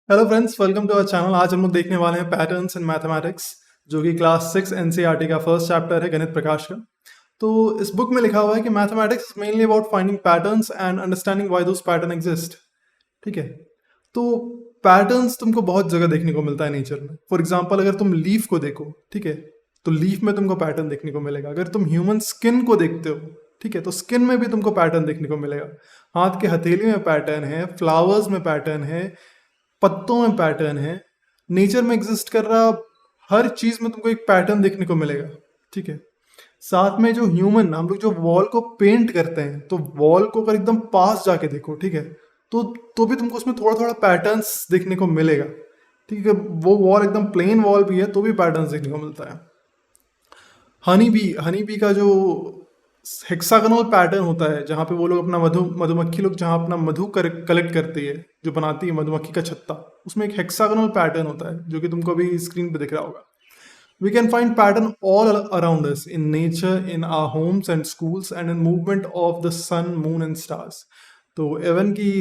Hello friends, welcome to our channel. आज हम लोग देखने वाले हैं पैटर्न्स इन मैथमेटिक्स, जो कि क्लास 6 एनसीईआरटी का फर्स्ट चैप्टर है, गणित प्रकाश का। तो इस बुक में लिखा हुआ है कि mathematics is mainly about finding patterns and understanding why those pattern exist. ठीक है। तो पैटर्न्स तुमको बहुत जगह देखने को मिलता है नेचर में। फॉर एग्जाम्पल, अगर तुम लीफ को देखो, ठीक है, तो लीफ में तुमको पैटर्न देखने को मिलेगा। अगर तुम ह्यूमन स्किन को देखते हो, ठीक है, तो स्किन में भी तुमको पैटर्न देखने को मिलेगा। हाथ के हथेली में पैटर्न है, फ्लावर्स में पैटर्न है, पत्तों में पैटर्न है। नेचर में एग्जिस्ट कर रहा हर चीज में तुमको एक पैटर्न देखने को मिलेगा। ठीक है। साथ में जो ह्यूमन, हम लोग जो वॉल को पेंट करते हैं, तो वॉल को अगर एकदम पास जाके देखो, ठीक है, तो भी तुमको उसमें थोड़ा थोड़ा पैटर्न्स देखने को मिलेगा। ठीक है। वो वॉल एकदम प्लेन वॉल भी है तो भी पैटर्न्स देखने को मिलता है। हनी बी का जो हेक्सागोनल पैटर्न होता है, जहाँ पे वो लोग अपना मधुमक्खी लोग जहाँ अपना मधु कलेक्ट करती है, जो बनाती है मधुमक्खी का छत्ता, उसमें एक हेक्सागोनल पैटर्न होता है जो कि तुमको अभी स्क्रीन पे दिख रहा होगा। We can find pattern all around us in nature, in our homes and schools, and in movement of the sun, moon and stars. तो एवन की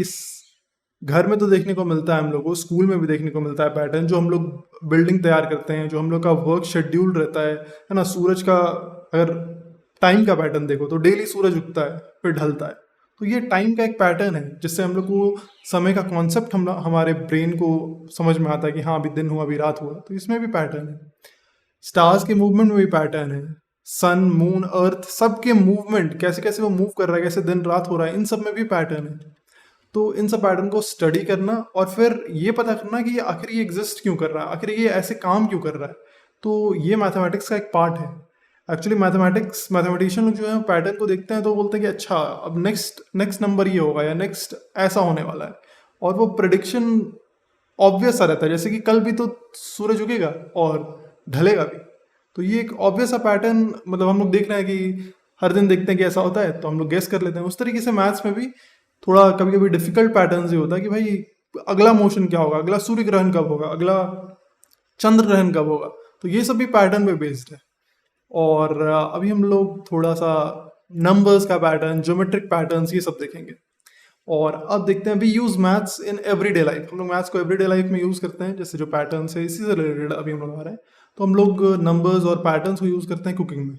घर में तो देखने को मिलता है हम लोग को, स्कूल में भी देखने को मिलता है पैटर्न। जो हम लोग बिल्डिंग तैयार करते हैं, जो हम लोग का वर्क शेड्यूल रहता है ना, सूरज का अगर टाइम का पैटर्न देखो तो डेली सूरज उगता है फिर ढलता है। तो ये टाइम का एक पैटर्न है जिससे हम लोग को समय का कॉन्सेप्ट हमारे ब्रेन को समझ में आता है कि हाँ, अभी दिन हुआ, अभी रात हुआ। तो इसमें भी पैटर्न है। स्टार्स के मूवमेंट में भी पैटर्न है। सन, मून, अर्थ, सबके मूवमेंट, कैसे कैसे वो मूव कर रहा है, कैसे दिन रात हो रहा है, इन सब में भी पैटर्न है। तो इन सब पैटर्न को स्टडी करना और फिर ये पता करना कि ये आखिर ये एग्जिस्ट क्यों कर रहा है, आखिर ये ऐसे काम क्यों कर रहा है। तो ये मैथमेटिक्स का एक पार्ट है। एक्चुअली मैथमेटिशियन लोग जो है पैटर्न को देखते हैं तो बोलते हैं कि अच्छा, अब नेक्स्ट नेक्स्ट नंबर ये होगा या नेक्स्ट ऐसा होने वाला है। और वो प्रिडिक्शन ऑब्वियस सा रहता है, जैसे कि कल भी तो सूरज उगेगा और ढलेगा भी। तो ये एक ऑब्वियस सा पैटर्न, मतलब हम लोग देख रहे हैं कि हर दिन देखते हैं कि ऐसा होता है, तो हम लोग गेस कर लेते हैं। उस तरीके से मैथ्स में भी थोड़ा कभी कभी डिफिकल्ट पैटर्न ये होता है कि भाई अगला मोशन क्या होगा, अगला सूर्य ग्रहण कब होगा, अगला चंद्र ग्रहण कब होगा। तो ये सब भी पैटर्न पे बेस्ड है। और अभी हम लोग थोड़ा सा नंबर्स का पैटर्न, ज्योमेट्रिक पैटर्न्स, ये सब देखेंगे। और अब देखते हैं, we use maths in everyday life. हम लोग मैथ्स को एवरीडे लाइफ में यूज करते हैं, जैसे जो पैटर्न्स है इसी से रिलेटेड अभी हम लोग आ रहे हैं। तो हम लोग नंबर्स और पैटर्न्स को यूज करते हैं कुकिंग में।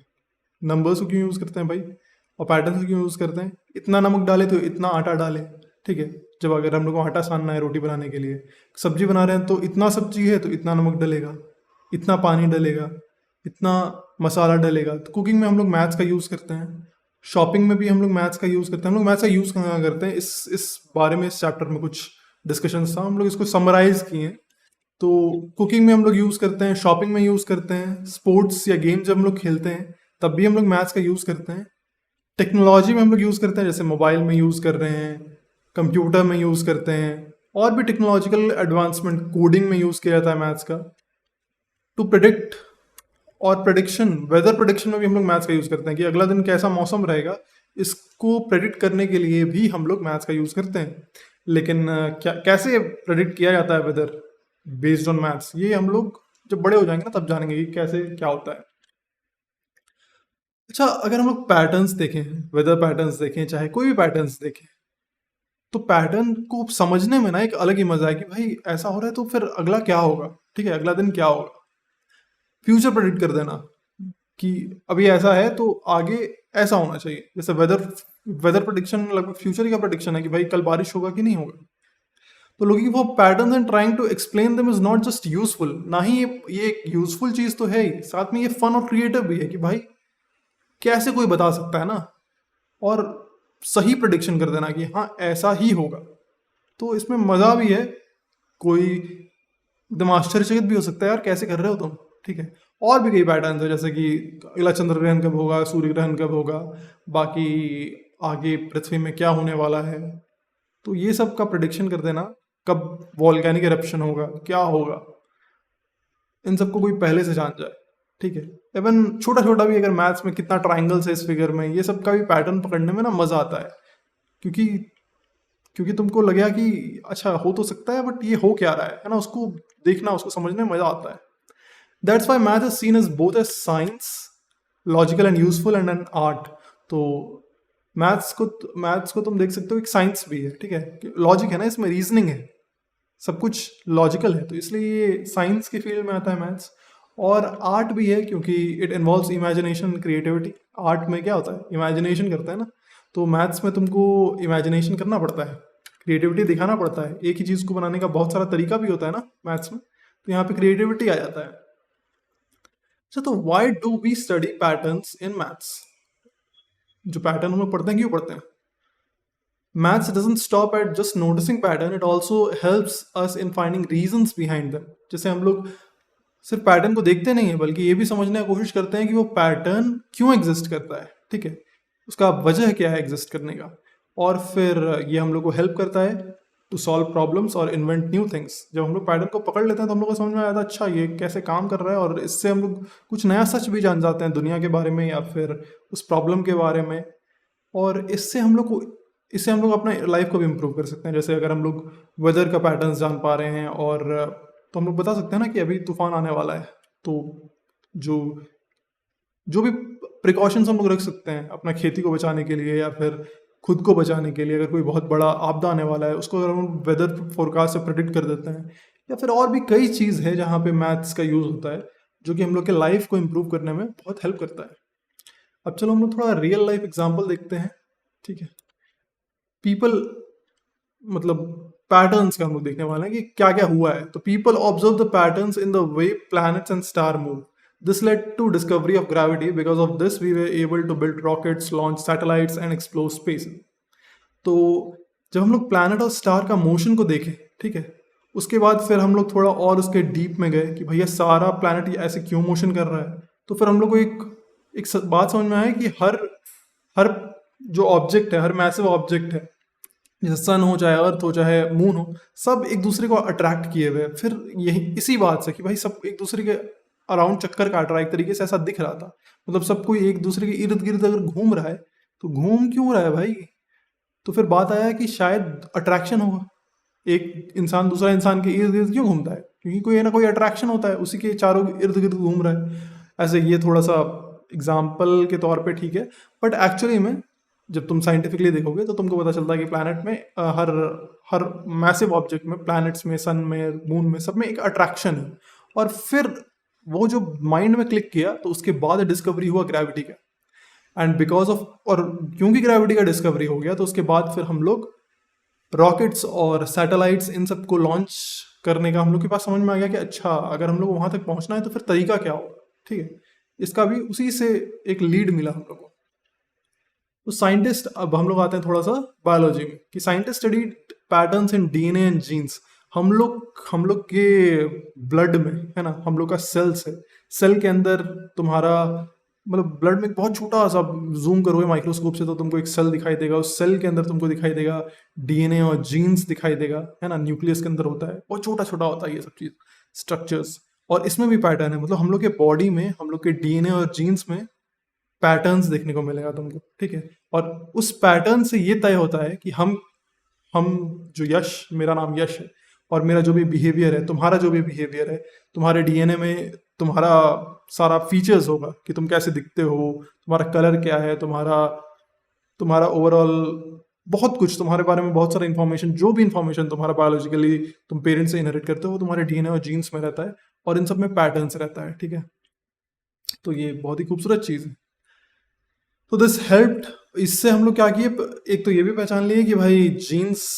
नंबर्स को क्यों यूज करते हैं भाई, और पैटर्न्स को क्यों यूज करते हैं? इतना नमक डाले तो इतना आटा डाले, ठीक है। जब अगर हम लोग को आटा सानना है रोटी बनाने के लिए, सब्जी बना रहे हैं तो इतना सब्जी है तो इतना नमक डलेगा, इतना पानी डलेगा, इतना मसाला डलेगा। तो कुकिंग में हम लोग मैथ्स का यूज़ करते हैं। शॉपिंग में भी हम लोग मैथ्स का यूज़ करते हैं। हम लोग मैथ्स का यूज़ कहाँ करते हैं, इस बारे में इस चैप्टर में कुछ डिस्कशन था, हम लोग इसको समराइज किए हैं। तो कुकिंग में हम लोग यूज़ करते हैं, शॉपिंग में यूज़ करते हैं, स्पोर्ट्स या गेम जब हम लोग खेलते हैं तब भी हम लोग मैथ्स का यूज़ करते हैं। टेक्नोलॉजी में हम लोग यूज़ करते हैं, जैसे मोबाइल में यूज़ कर रहे हैं, कंप्यूटर में यूज़ करते हैं, और भी टेक्नोलॉजिकल एडवांसमेंट, कोडिंग में यूज़ किया जाता है मैथ्स का। टू प्रिडिक्ट और प्रेडिक्शन, वेदर प्रेडिक्शन में भी हम लोग मैथ्स का यूज़ करते हैं कि अगला दिन कैसा मौसम रहेगा, इसको प्रेडिक्ट करने के लिए भी हम लोग मैथ्स का यूज़ करते हैं। लेकिन क्या कैसे प्रेडिक्ट किया जाता है वेदर बेस्ड ऑन मैथ्स, ये हम लोग जब बड़े हो जाएंगे ना तब जानेंगे कि कैसे क्या होता है। अच्छा, अगर हम लोग पैटर्न्स देखें, वेदर पैटर्न्स देखें, चाहे कोई भी पैटर्न्स देखें, तो पैटर्न को समझने में ना एक अलग ही मजा है कि भाई ऐसा हो रहा है तो फिर अगला क्या होगा, ठीक है, अगला दिन क्या होगा। फ्यूचर प्रेडिक्ट कर देना कि अभी ऐसा है तो आगे ऐसा होना चाहिए। जैसे वेदर प्रेडिक्शन लगभग फ्यूचर का प्रेडिक्शन है कि भाई कल बारिश होगा कि नहीं होगा। तो looking for patterns and trying to explain them is not just useful, ना ही ये एक यूजफुल चीज तो है ही, साथ में ये फन और क्रिएटिव भी है कि भाई कैसे कोई बता सकता है ना, और सही प्रेडिक्शन कर देना कि हाँ ऐसा ही होगा। तो इसमें मजा भी है, कोई एकदम आश्चर्यचकित भी हो सकता है यार कैसे कर रहे हो तुम, ठीक है। और भी कई पैटर्न है, जैसे कि अगला चंद्र ग्रहण कब होगा, सूर्य ग्रहण कब होगा, बाकी आगे पृथ्वी में क्या होने वाला है। तो ये सब का प्रिडिक्शन कर देना, कब वॉल्केनिक एरप्शन होगा, क्या होगा, इन सबको कोई पहले से जान जाए, ठीक है। इवन छोटा छोटा भी अगर मैथ्स में कितना ट्राइंगल्स है इस फिगर में, ये सब का भी पैटर्न पकड़ने में ना मजा आता है, क्योंकि क्योंकि तुमको लगेगा कि अच्छा हो तो सकता है बट ये हो क्या रहा है ना, उसको देखना, उसको समझने में मजा आता है। That's why math is seen as both as science, logical and useful, and an art. तो मैथ्स को तुम देख सकते हो एक साइंस भी है, ठीक है। लॉजिक है ना, इसमें रीजनिंग है, सब कुछ लॉजिकल है, तो इसलिए ये साइंस की फील्ड में आता है मैथ्स। और आर्ट भी है क्योंकि it involves imagination, creativity. Art में क्या होता है, इमेजिनेशन करता है ना, तो मैथ्स में तुमको इमेजिनेशन करना पड़ता है, क्रिएटिविटी दिखाना पड़ता है। एक ही चीज़ को बनाने का बहुत सारा तरीका भी होता है ना मैथ्स में, तो यहाँ पे क्रिएटिविटी आ जाता है। अच्छा, तो why do we study patterns in maths? जो पैटर्न हम लोग पढ़ते हैं, क्यों पढ़ते हैं? Maths doesn't stop at just noticing pattern, it also helps us in finding reasons behind them. जैसे हम लोग सिर्फ पैटर्न को देखते नहीं है, बल्कि ये भी समझने की कोशिश करते हैं कि वो पैटर्न क्यों एग्जिस्ट करता है, ठीक है, उसका वजह क्या है एग्जिस्ट करने का। और फिर ये हम लोग को हेल्प करता है टू सॉल्व प्रॉब्लम्स और इन्वेंट न्यू थिंग्स। जब हम लोग पैटर्न को पकड़ लेते हैं तो हम लोग को समझ में आता है अच्छा ये कैसे काम कर रहा है, और इससे हम लोग कुछ नया सच भी जान जाते हैं दुनिया के बारे में या फिर उस प्रॉब्लम के बारे में। और इससे हम लोग अपना लाइफ को भी इम्प्रूव कर सकते हैं। जैसे अगर हम लोग वेदर का पैटर्न्स जान पा रहे हैं, और तो हम लोग बता सकते हैं ना कि अभी तूफान आने वाला है, तो जो जो भी प्रिकॉशंस हम लोग रख सकते हैं अपना खेती को बचाने के लिए या फिर खुद को बचाने के लिए, अगर कोई बहुत बड़ा आपदा आने वाला है उसको अगर हम वेदर फोरकास्ट से प्रेडिक्ट कर देते हैं, या फिर और भी कई चीज़ है जहाँ पे मैथ्स का यूज़ होता है, जो कि हम लोग के लाइफ को इम्प्रूव करने में बहुत हेल्प करता है। अब चलो हम लोग थोड़ा रियल लाइफ एग्जाम्पल देखते हैं, ठीक है। पीपल, मतलब पैटर्न्स का हम लोग देखने वाले हैं कि क्या क्या हुआ है। तो people observe the patterns in the way planets and star move. This led to discovery of gravity. Because of this we were able to build rockets, launch satellites and explore space. तो जब हम लोग planet और star का motion को देखें, ठीक है, उसके बाद फिर हम लोग थोड़ा और उसके डीप में गए कि भैया सारा प्लैनेट ऐसे क्यों मोशन कर रहा है। तो फिर हम लोग को एक बात समझ में आया कि हर हर जो ऑब्जेक्ट है, हर मैसिव ऑब्जेक्ट है, जैसे सन हो, चाहे अर्थ हो, चाहे मून हो, सब एक दूसरे को अट्रैक्ट किए हुए। फिर यही इसी बात से कि भाई सब एक दूसरे के अराउंड चक्कर काट रहा है, एक तरीके से ऐसा दिख रहा था। मतलब सब कोई एक दूसरे के इर्द गिर्द अगर घूम रहा है तो घूम क्यों रहा है भाई? तो फिर बात आया कि शायद अट्रैक्शन होगा। एक इंसान दूसरा इंसान के इर्द गिर्द क्यों घूमता है? क्योंकि कोई ना कोई अट्रैक्शन होता है, उसी के चारों इर्द गिर्द घूम रहा है। ऐसे ये थोड़ा सा एग्जाम्पल के तौर पे ठीक है, बट एक्चुअली में जब तुम साइंटिफिकली देखोगे तो तुमको पता चलता है कि प्लैनेट में हर हर मैसिव ऑब्जेक्ट में, प्लैनेट्स में, सन में, मून में, सब में एक अट्रैक्शन है। और फिर वो जो माइंड में क्लिक किया तो उसके बाद डिस्कवरी हुआ ग्रेविटी का। एंड बिकॉज ऑफ, और क्योंकि ग्रेविटी का डिस्कवरी हो गया तो उसके बाद फिर हम लोग रॉकेट्स और सैटेलाइट्स इन सब को लॉन्च करने का हम लोग के पास समझ में आ गया कि अच्छा अगर हम लोग वहाँ तक पहुँचना है तो फिर तरीका क्या होगा, ठीक है। इसका भी उसी से एक लीड मिला हम लोग को। तो साइंटिस्ट, अब हम लोग आते हैं थोड़ा सा बायोलॉजी में, कि scientist study patterns in DNA and genes. हम लोग के ब्लड में है ना, हम लोग का सेल्स है, सेल के अंदर तुम्हारा मतलब ब्लड में बहुत छोटा सा, जूम करोगे माइक्रोस्कोप से तो तुमको एक सेल दिखाई देगा, उस सेल के अंदर तुमको दिखाई देगा डीएनए और जीन्स दिखाई देगा, है ना। न्यूक्लियस के अंदर होता है, बहुत छोटा छोटा होता है ये सब चीज, स्ट्रक्चर्स। और इसमें भी पैटर्न है, मतलब हम लोग के बॉडी में, हम लोग के डीएनए और जीन्स में पैटर्न्स देखने को मिलेगा तुमको, ठीक है। और उस पैटर्न से ये तय होता है कि हम जो यश, मेरा नाम यश है, और मेरा जो भी बिहेवियर है, तुम्हारा जो भी बिहेवियर है, तुम्हारे डीएनए में तुम्हारा सारा फीचर्स होगा कि तुम कैसे दिखते हो, तुम्हारा कलर क्या है, तुम्हारा ओवरऑल बहुत कुछ, तुम्हारे बारे में बहुत सारा इन्फॉर्मेशन, जो भी इन्फॉर्मेशन तुम्हारा बायोलॉजिकली तुम पेरेंट्स से इनहेरिट करते हो, वो तुम्हारे डीएनए और जीन्स में रहता है, और इन सब में पैटर्न्स रहता है, ठीक है। तो ये बहुत ही खूबसूरत चीज़ है। तो दिस हेल्प्ड, इससे हम लोग क्या किए, एक तो ये भी पहचान लिए कि भाई जीन्स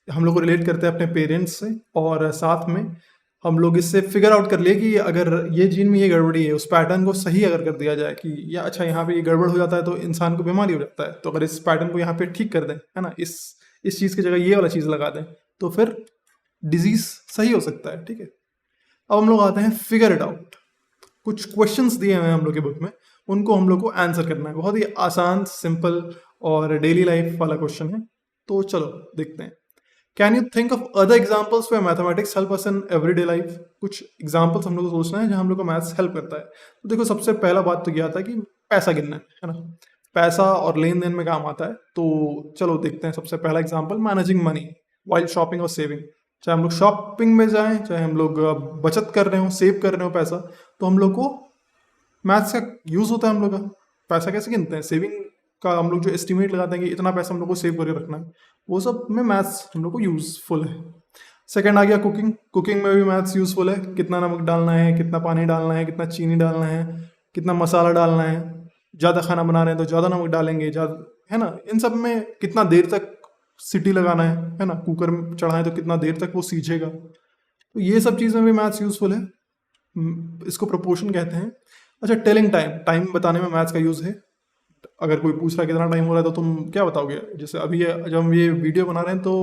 हम लोग को रिलेट करते हैं अपने पेरेंट्स से, और साथ में हम लोग इससे फिगर आउट कर लिए कि अगर ये जीन में ये गड़बड़ी है, उस पैटर्न को सही अगर कर दिया जाए कि या अच्छा यहाँ पे ये गड़बड़ हो जाता है तो इंसान को बीमारी हो जाता है, तो अगर इस पैटर्न को यहाँ पे ठीक कर दें, है ना, इस चीज़ की जगह ये वाला चीज़ लगा दें, तो फिर डिजीज सही हो सकता है, ठीक है। अब हम लोग आते हैं फिगर इट आउट। कुछ क्वेश्चंस दिए हुए हैं हम लोग के बुक में, उनको हम लोग को आंसर करना है। बहुत ही आसान, सिंपल और डेली लाइफ वाला क्वेश्चन है, तो चलो देखते हैं। Can you think of other examples where mathematics help us in everyday life? कुछ एग्जाम्पल्स हम लोग को सोचना है जहाँ हम लोग को मैथ्स हेल्प करता है। तो देखो, सबसे पहला बात तो क्या आता है कि पैसा गिनना है ना, पैसा और लेन देन में काम आता है। तो चलो देखते हैं सबसे पहला example, managing money while shopping और सेविंग। चाहे हम लोग शॉपिंग में जाएं, चाहे हम लोग बचत कर रहे हो, सेव कर रहे हो पैसा, तो हम लोग को मैथ्स का यूज़ होता है। हम लोग का पैसा कैसे गिनते हैं, सेविंग का हम लोग जो एस्टिमेट लगाते हैं कि इतना पैसा हम लोग को सेव करके रखना है, वो सब में मैथ्स हम लोग को यूज़फुल है। सेकंड आ गया कुकिंग। कुकिंग में भी मैथ्स यूज़फुल है, कितना नमक डालना है, कितना पानी डालना है, कितना चीनी डालना है, कितना मसाला डालना है। ज़्यादा खाना बना रहे हैं तो ज़्यादा नमक डालेंगे, ज़्यादा, है ना। इन सब में कितना देर तक सीटी लगाना है ना, कुकर में चढ़ाएं तो कितना देर तक वो सीझेगा। तो ये सब चीज़ में भी मैथ्स यूज़फुल है। इसको प्रोपोर्शन कहते हैं। अच्छा, टेलिंग टाइम, टाइम बताने में मैथ्स का यूज़ है। अगर कोई पूछ रहा है कितना टाइम हो रहा है तो तुम क्या बताओगे? जैसे अभी जब हम ये वीडियो बना रहे हैं तो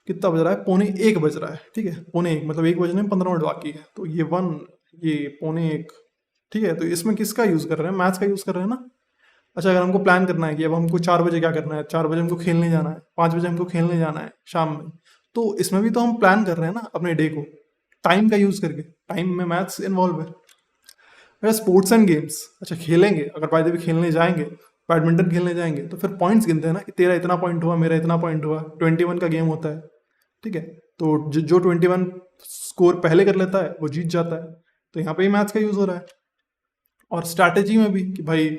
कितना बज रहा है? 12:45 बज रहा है, ठीक है। 12:45 मतलब 1 बजने में 15 मिनट बाकी है। तो ये 1, ये 12:45, ठीक है। तो इसमें किसका यूज़ कर रहे हैं? मैथ्स का यूज़ कर रहे हैं ना। अच्छा, अगर हमको प्लान करना है कि अब हमको 4 बजे क्या करना है, 4 बजे हमको खेलने जाना है, 5 बजे हमको खेलने जाना है शाम में, तो इसमें भी तो हम प्लान कर रहे हैं ना अपने डे को, टाइम का यूज़ करके। टाइम में मैथ्स इन्वॉल्व है। अगर स्पोर्ट्स एंड गेम्स, अच्छा खेलेंगे, अगर बाय द वे खेलने जाएंगे, बैडमिंटन खेलने जाएंगे, तो फिर पॉइंट्स गिनते हैं ना कि तेरा इतना पॉइंट हुआ, मेरा इतना पॉइंट हुआ। 21 का गेम होता है, ठीक है। तो जो 21 स्कोर पहले कर लेता है वो जीत जाता है। तो यहाँ पे ही मैथ्स का यूज़ हो रहा है। और स्ट्रैटेजी में भी कि भाई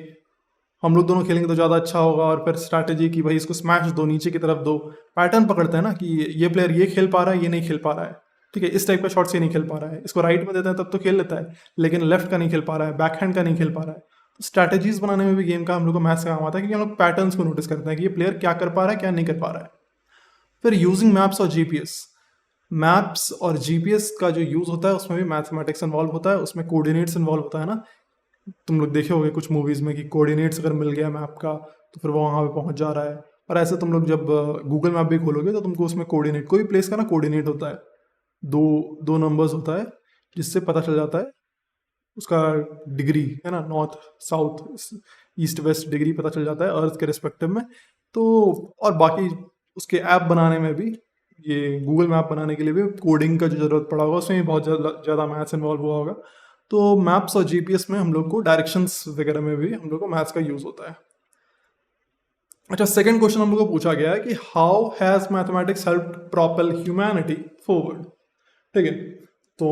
हम लोग दोनों खेलेंगे तो ज़्यादा अच्छा होगा, और फिर स्ट्रैटेजी की भाई इसको स्मैश दो, नीचे की तरफ दो। पैटर्न पकड़ते हैं ना कि ये प्लेयर ये खेल पा रहा है, ये नहीं खेल पा रहा है, ठीक है। इस टाइप का शॉट से नहीं खेल पा रहा है, इसको राइट में देते हैं तब तो खेल लेता है, लेकिन लेफ्ट का नहीं खेल पा रहा है, बैक हैंड का नहीं खेल पा रहा है। तो स्ट्रैटेजीज बनाने में भी गेम का हम लोग को मैथ्स का काम आता है, क्योंकि हम लोग पैटर्न्स को नोटिस करते हैं कि ये प्लेयर क्या कर पा रहा है, क्या नहीं कर पा रहा है। फिर यूजिंग मैप्स और जीपीएस। मैप्स और जीपीएस का जो यूज़ होता है उसमें भी मैथमेटिक्स इन्वॉल्व होता है, उसमें कोऑर्डिनेट्स इन्वॉल्व होता है ना। तुम लोग देखे होगे कुछ मूवीज़ में कि कोऑर्डिनेट्स अगर मिल गया मैप का तो फिर वो वहाँ पे पहुँच जा रहा है। और ऐसे तुम लोग जब गूगल मैप भी खोलोगे तो तुमको उसमें कोऑर्डिनेट, कोई प्लेस का ना कोऑर्डिनेट होता है, दो दो नंबर्स होता है, जिससे पता चल जाता है उसका डिग्री, है ना, north south east west degree पता चल जाता है अर्थ के रिस्पेक्टिव में। तो और बाकी उसके ऐप बनाने में भी, ये गूगल मैप बनाने के लिए भी कोडिंग का जो ज़रूरत पड़ा होगा, उसमें भी बहुत ज़्यादा मैथ्स इन्वॉल्व हुआ होगा। तो मैप्स और जीपीएस में हम लोग को, डायरेक्शंस वगैरह में भी हम लोग को मैथ्स का यूज़ होता है। अच्छा, सेकंड क्वेश्चन हम लोग को पूछा गया है कि how has mathematics help propel humanity forward, ठीक है। तो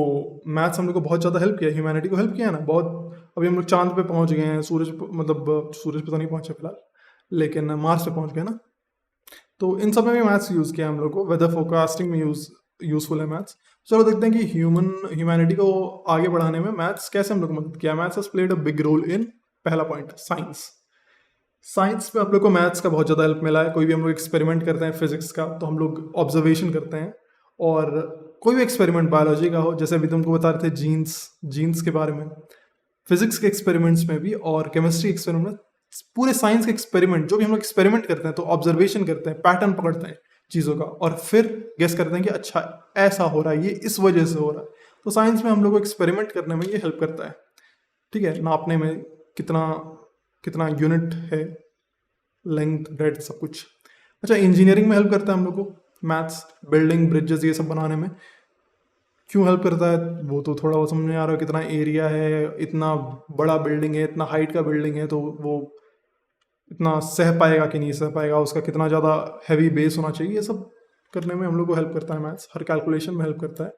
मैथ्स हम लोग को बहुत ज़्यादा हेल्प किया, ह्यूमैनिटी को हेल्प किया है ना बहुत। अभी हम लोग चांद पे पहुंच गए हैं, मतलब सूरज पे तो नहीं पहुंचे फिलहाल, लेकिन मार्स पे पहुंच गए ना। तो इन सब में भी मैथ्स यूज़ किया हम लोग को। वेदर फोरकास्टिंग में यूज़फुल है मैथ्स। चलो देखते हैं कि ह्यूमैनिटी को आगे बढ़ाने में मैथ्स कैसे हम लोग को मदद किया। Maths has played a big role in, पहला पॉइंट, साइंस। साइंस में हम लोग को मैथ्स का बहुत ज़्यादा हेल्प मिला है। कोई भी हम लोग एक्सपेरिमेंट करते हैं फिजिक्स का तो हम लोग ऑब्जर्वेशन करते हैं, और कोई भी एक्सपेरिमेंट बायोलॉजी का हो, जैसे अभी तुमको बता रहे थे जीन्स के बारे में, फिजिक्स के एक्सपेरिमेंट्स में भी और केमिस्ट्री एक्सपेरिमेंट में, पूरे साइंस के एक्सपेरिमेंट, जो भी हम लोग एक्सपेरिमेंट करते हैं तो ऑब्जर्वेशन करते हैं, पैटर्न पकड़ते हैं चीज़ों का, और फिर गेस करते हैं कि अच्छा ऐसा हो रहा है, ये इस वजह से हो रहा है। तो साइंस में हम लोग को एक्सपेरिमेंट करने में ये हेल्प करता है, ठीक है। नापने में कितना कितना यूनिट है, लेंथ ब्रेड सब कुछ। अच्छा, इंजीनियरिंग में हेल्प करता है हम लोग को मैथ्स, बिल्डिंग ब्रिजेस ये सब बनाने में। क्यों हेल्प करता है वो तो थोड़ा वो समझ में आ रहा है, कितना एरिया है, इतना बड़ा बिल्डिंग है, इतना हाइट का बिल्डिंग है, तो वो इतना सह पाएगा कि नहीं सह पाएगा, उसका कितना ज़्यादा हैवी बेस होना चाहिए, ये सब करने में हम लोग को हेल्प करता है मैथ्स। हर कैलकुलेशन में हेल्प करता है।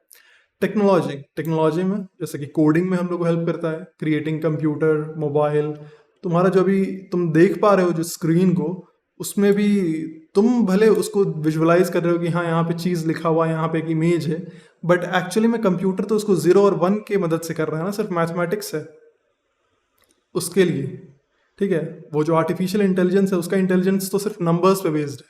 टेक्नोलॉजी में जैसे कि कोडिंग में हम लोग को हेल्प करता है, क्रिएटिंग कंप्यूटर, मोबाइल। तुम्हारा जो भी तुम देख पा रहे हो जो स्क्रीन को, उसमें भी तुम भले उसको विजुअलाइज कर रहे हो कि हाँ यहाँ पे चीज़ लिखा हुआ है, यहाँ पे एक इमेज है, बट एक्चुअली में कंप्यूटर तो उसको 0 और 1 के मदद से कर रहा है ना, सिर्फ मैथमेटिक्स है उसके लिए, ठीक है। वो जो आर्टिफिशियल इंटेलिजेंस है उसका इंटेलिजेंस तो सिर्फ नंबर्स पे बेस्ड है,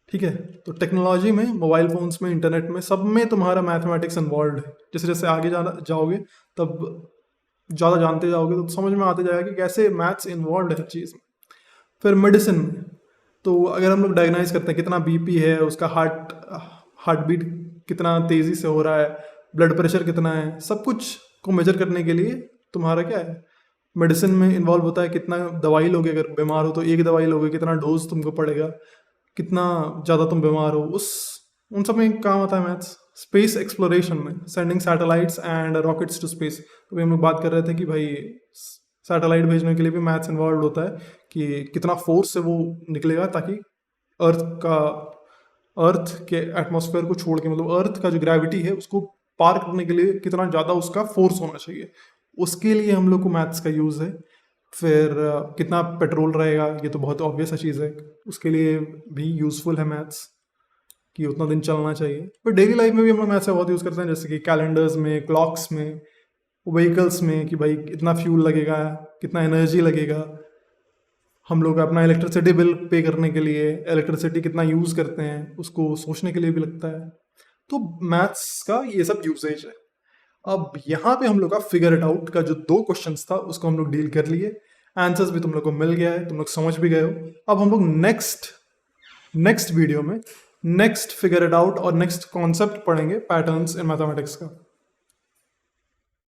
ठीक है। तो टेक्नोलॉजी में, मोबाइल फोन्स में, इंटरनेट में, सब में तुम्हारा मैथमेटिक्स इन्वॉल्व है। जैसे जैसे आगे जाओगे तब ज़्यादा जानते जाओगे तो समझ में आते जाएगा कि कैसे मैथ्स इन्वॉल्व है हर चीज़ में। फिर मेडिसिन में तो अगर हम लोग डायग्नाइज करते हैं कितना बीपी है, उसका हार्ट बीट कितना तेज़ी से हो रहा है, ब्लड प्रेशर कितना है, सब कुछ को मेजर करने के लिए तुम्हारा क्या है, मेडिसिन में इन्वॉल्व होता है। कितना दवाई लोगे, अगर बीमार हो तो एक दवाई लोगे, कितना डोज तुमको पड़ेगा, कितना ज़्यादा तुम बीमार हो, उन सब में काम आता है मैथ्स। स्पेस एक्सप्लोरेशन में, sending satellites and rockets to space, तो हम लोग बात कर रहे थे कि भाई सैटेलाइट भेजने के लिए भी मैथ्स इन्वॉल्व होता है कि कितना फोर्स से वो निकलेगा, ताकि अर्थ के एटमॉस्फेयर को छोड़ के, मतलब अर्थ का जो ग्रेविटी है उसको पार करने के लिए कितना ज़्यादा उसका फोर्स होना चाहिए, उसके लिए हम लोग को मैथ्स का यूज़ है। फिर कितना पेट्रोल रहेगा, ये तो बहुत ऑब्वियस चीज़ है, उसके लिए भी यूज़फुल है मैथ्स। कि उतना दिन चलना चाहिए। पर डेली लाइफ में भी हम लोग मैथ्स बहुत यूज़ करते हैं, जैसे कि कैलेंडर्स में, क्लॉक्स में, व्हीकल्स में, कि भाई इतना फ्यूल लगेगा, कितना एनर्जी लगेगा। हम लोग अपना इलेक्ट्रिसिटी बिल पे करने के लिए इलेक्ट्रिसिटी कितना यूज़ करते हैं उसको सोचने के लिए भी लगता है। तो मैथ्स का ये सब यूसेज है। अब यहाँ पे हम लोग का फिगर इट आउट का जो 2 क्वेश्चंस था उसको हम लोग डील कर लिए, आंसर्स भी तुम लोग को मिल गया है, तुम लोग समझ भी गए हो। अब हम लोग नेक्स्ट वीडियो में नेक्स्ट फिगर इट आउट और नेक्स्ट कॉन्सेप्ट पढ़ेंगे पैटर्न्स इन मैथमेटिक्स का।